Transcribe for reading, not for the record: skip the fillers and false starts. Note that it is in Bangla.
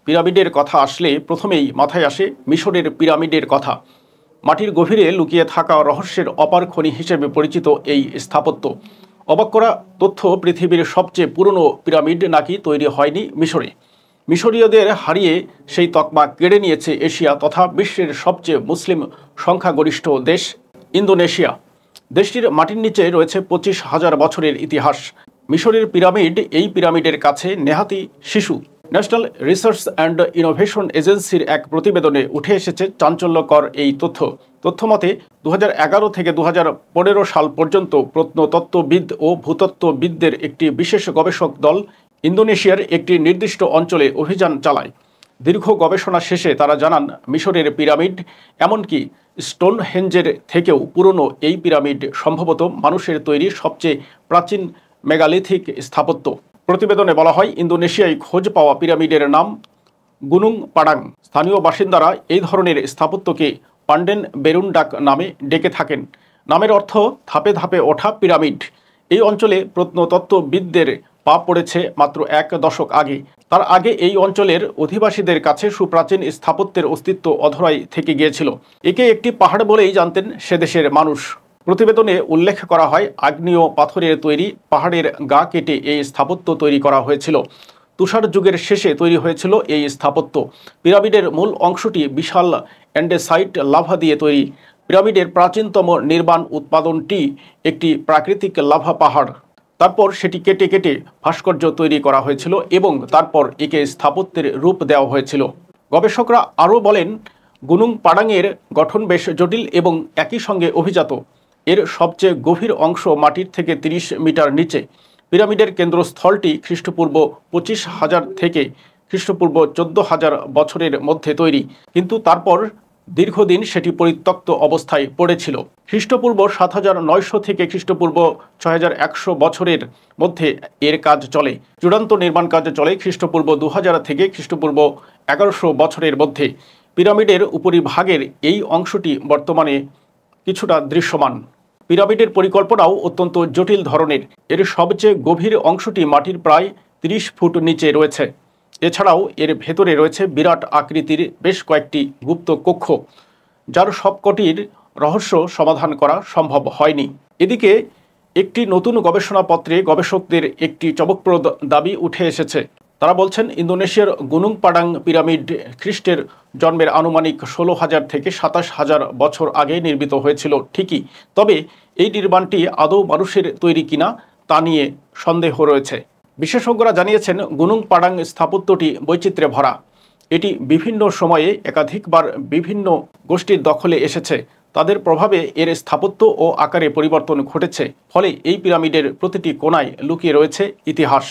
পিরামিডের কথা আসলে প্রথমেই মাথায় আসে মিশরের পিরামিডের কথা। মাটির গভীরে লুকিয়ে থাকা রহস্যের অপার খনি হিসেবে পরিচিত এই স্থাপত্য। অবাক করা তথ্য, পৃথিবীর সবচেয়ে পুরনো পিরামিড নাকি তৈরি হয়নি মিশরে। মিশরীয়দের হারিয়ে সেই তকমা কেড়ে নিয়েছে এশিয়া তথা বিশ্বের সবচেয়ে মুসলিম সংখ্যাগরিষ্ঠ দেশ ইন্দোনেশিয়া। দেশটির মাটির নিচে রয়েছে 25,000 বছরের ইতিহাস। মিশরের পিরামিড এই পিরামিডের কাছে নেহাতি শিশু। ন্যাশনাল রিসার্চ অ্যান্ড ইনোভেশন এজেন্সির এক প্রতিবেদনে উঠে এসেছে চাঞ্চল্যকর এই তথ্যমতে 2011 থেকে 2015 সাল পর্যন্ত প্রত্নতত্ত্ববিদ ও ভূতত্ত্ববিদদের একটি বিশেষ গবেষক দল ইন্দোনেশিয়ার একটি নির্দিষ্ট অঞ্চলে অভিযান চালায়। দীর্ঘ গবেষণা শেষে তারা জানান, মিশরের পিরামিড, এমনকি স্টোনহেঞ্জের থেকেও পুরনো এই পিরামিড সম্ভবত মানুষের তৈরি সবচেয়ে প্রাচীন মেগালিথিক স্থাপত্য। প্রতিবেদনে বলা হয়, ইন্দোনেশিয়ায় খোঁজ পাওয়া পিরামিডের নাম গুনুং পাডাং। স্থানীয় বাসিন্দারা এই ধরনের স্থাপত্যকে পান্ডেন বেরুন্ডাক নামে ডেকে থাকেন। নামের অর্থ ধাপে ধাপে ওঠা পিরামিড। এই অঞ্চলে প্রত্নতত্ত্ববিদদের পা পড়েছে মাত্র 1 দশক আগে। তার আগে এই অঞ্চলের অধিবাসীদের কাছে সুপ্রাচীন স্থাপত্যের অস্তিত্ব অধরাই থেকে গিয়েছিল। একে একটি পাহাড় বলেই জানতেন সে দেশের মানুষ। প্রতিবেদনে উল্লেখ করা হয়, আগ্নেয় পাথরের তৈরি পাহাড়ের গা কেটে এই স্থাপত্য তৈরি করা হয়েছিল। তুষার যুগের শেষে তৈরি হয়েছিল এই স্থাপত্য। পিরামিডের মূল অংশটি বিশাল অ্যান্ডেসাইট লাভা দিয়ে তৈরি। পিরামিডের প্রাচীনতম নির্মাণ উৎপাদনটি একটি প্রাকৃতিক লাভা পাহাড়। তারপর সেটি কেটে কেটে ভাস্কর্য তৈরি করা হয়েছিল এবং তারপর একে স্থাপত্যের রূপ দেওয়া হয়েছিল। গবেষকরা আরও বলেন, গুনুং পাডাংয়ের গঠন বেশ জটিল এবং একই সঙ্গে অভিজাত। এর সবচেয়ে গভীর অংশ মাটির থেকে 30 মিটার নিচে। পিরামিডের কেন্দ্রস্থলটি খ্রিস্টপূর্ব 25,000 থেকে খ্রিস্টপূর্ব 14,000 বছরের মধ্যে তৈরি, কিন্তু তারপর দীর্ঘদিন সেটি পরিত্যক্ত অবস্থায় পড়েছিল। খ্রিস্টপূর্ব 7,900 থেকে খ্রিস্টপূর্ব 6,100 বছরের মধ্যে এর কাজ চলে। চূড়ান্ত নির্মাণ কাজ চলে খ্রিস্টপূর্ব 2000 থেকে খ্রিস্টপূর্ব 1100 বছরের মধ্যে। পিরামিডের উপরিভাগের এই অংশটি বর্তমানে কিছুটা দৃশ্যমান। পিরামিডের পরিকল্পনাও অত্যন্ত জটিল ধরনের। এর সবচেয়ে গভীর অংশটি মাটির প্রায় 30 ফুট নিচে রয়েছে। এছাড়াও এর ভেতরে রয়েছে বিরাট আকৃতির বেশ কয়েকটি গুপ্ত কক্ষ, যার সবকটির রহস্য সমাধান করা সম্ভব হয়নি। এদিকে একটি নতুন গবেষণাপত্রে গবেষকদের একটি চমকপ্রদ দাবি উঠে এসেছে। তারা বলছেন, ইন্দোনেশিয়ার গুনুং পাডাং পিরামিড খ্রিস্টের জন্মের আনুমানিক 16,000 থেকে 27,000 বছর আগে নির্মিত হয়েছিল ঠিকই, তবে এই নির্মাণটি আদৌ মানুষের তৈরি কিনা তা নিয়ে সন্দেহ রয়েছে। বিশেষজ্ঞরা জানিয়েছেন, গুনুং পাডাং স্থাপত্যটি বৈচিত্র্যে ভরা। এটি বিভিন্ন সময়ে একাধিকবার বিভিন্ন গোষ্ঠীর দখলে এসেছে। তাদের প্রভাবে এর স্থাপত্য ও আকারে পরিবর্তন ঘটেছে। ফলে এই পিরামিডের প্রতিটি কোণায় লুকিয়ে রয়েছে ইতিহাস।